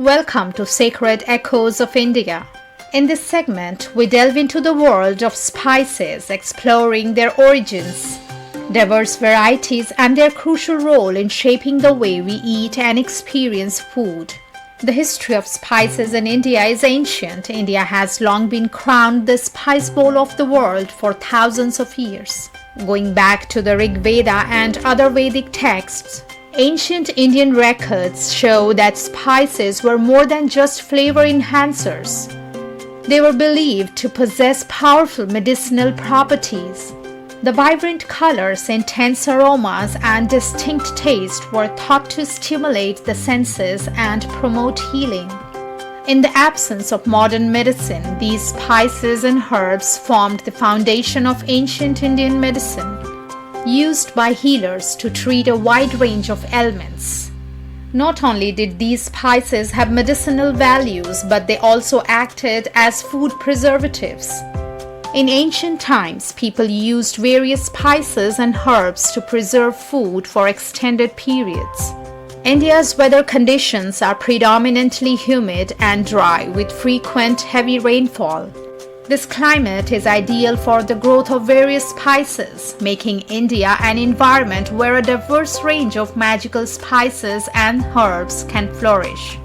Welcome to Sacred Echoes of India. In this segment, we delve into the world of spices, exploring their origins, diverse varieties, and their crucial role in shaping the way we eat and experience food. The history of spices in India is ancient. India has long been crowned the spice bowl of the world for thousands of years. Going back to the Rig Veda and other Vedic texts, ancient Indian records show that spices were more than just flavor enhancers. They were believed to possess powerful medicinal properties. The vibrant colors, intense aromas, and distinct taste were thought to stimulate the senses and promote healing. In the absence of modern medicine, these spices and herbs formed the foundation of ancient Indian medicine, used by healers to treat a wide range of ailments. Not only did these spices have medicinal values, but they also acted as food preservatives. In ancient times, people used various spices and herbs to preserve food for extended periods. India's weather conditions are predominantly humid and dry, with frequent heavy rainfall. This climate is ideal for the growth of various spices, making India an environment where a diverse range of magical spices and herbs can flourish.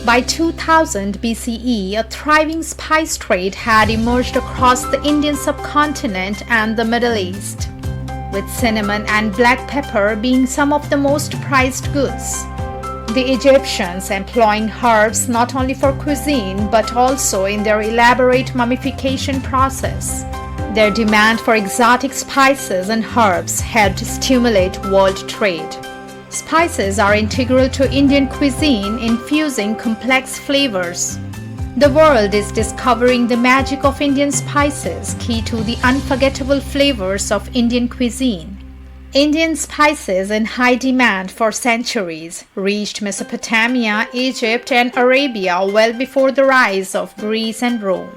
By 2000 BCE, a thriving spice trade had emerged across the Indian subcontinent and the Middle East, with cinnamon and black pepper being some of the most prized goods. The Egyptians employing herbs not only for cuisine but also in their elaborate mummification process. Their demand for exotic spices and herbs helped stimulate world trade. Spices are integral to Indian cuisine, infusing complex flavors. The world is discovering the magic of Indian spices, key to the unforgettable flavors of Indian cuisine. Indian spices in high demand for centuries reached Mesopotamia, Egypt, and Arabia well before the rise of Greece and Rome.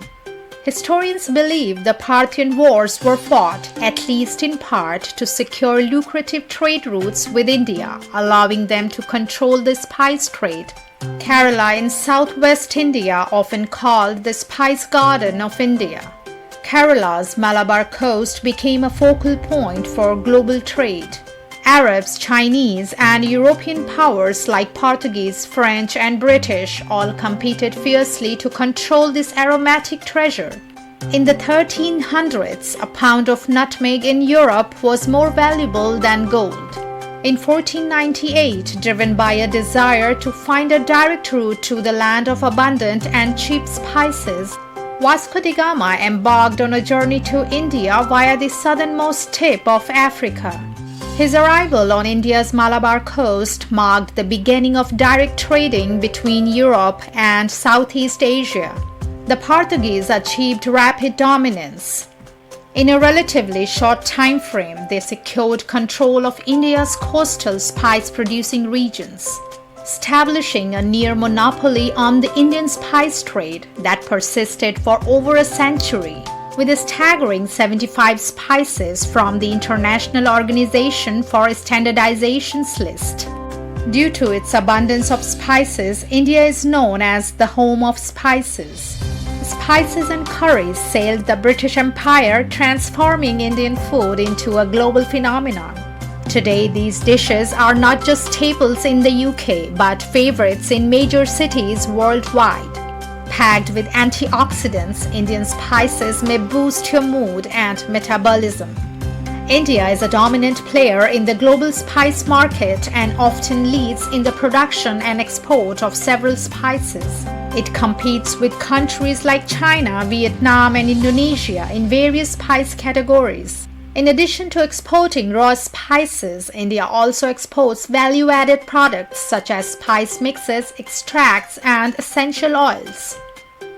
Historians believe the Parthian Wars were fought, at least in part, to secure lucrative trade routes with India, allowing them to control the spice trade. Kerala in southwest India, often called the Spice Garden of India. Kerala's Malabar coast became a focal point for global trade. Arabs, Chinese, and European powers like Portuguese, French, and British all competed fiercely to control this aromatic treasure. In the 1300s, a pound of nutmeg in Europe was more valuable than gold. In 1498, driven by a desire to find a direct route to the land of abundant and cheap spices, Vasco da Gama embarked on a journey to India via the southernmost tip of Africa. His arrival on India's Malabar coast marked the beginning of direct trading between Europe and Southeast Asia. The Portuguese achieved rapid dominance. In a relatively short time frame, they secured control of India's coastal spice-producing regions, establishing a near monopoly on the Indian spice trade that persisted for over a century, with a staggering 75 spices from the International Organization for Standardization's list. Due to its abundance of spices, India is known as the home of spices. Spices and curries sailed the British Empire, transforming Indian food into a global phenomenon. Today, these dishes are not just staples in the UK, but favorites in major cities worldwide. Packed with antioxidants, Indian spices may boost your mood and metabolism. India is a dominant player in the global spice market and often leads in the production and export of several spices. It competes with countries like China, Vietnam, and Indonesia in various spice categories. In addition to exporting raw spices, India also exports value-added products such as spice mixes, extracts, and essential oils.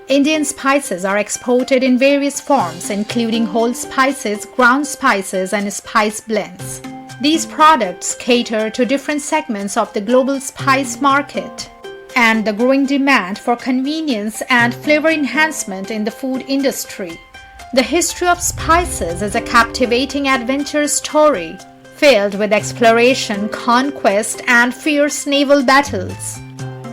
Indian spices are exported in various forms, including whole spices, ground spices, and spice blends. These products cater to different segments of the global spice market and the growing demand for convenience and flavor enhancement in the food industry. The history of spices is a captivating adventure story, filled with exploration, conquest, and fierce naval battles.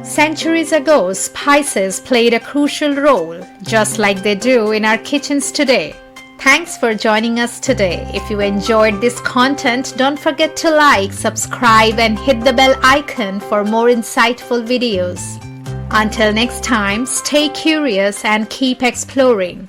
Centuries ago, spices played a crucial role, just like they do in our kitchens today. Thanks for joining us today. If you enjoyed this content, don't forget to like, subscribe, and hit the bell icon for more insightful videos. Until next time, stay curious and keep exploring.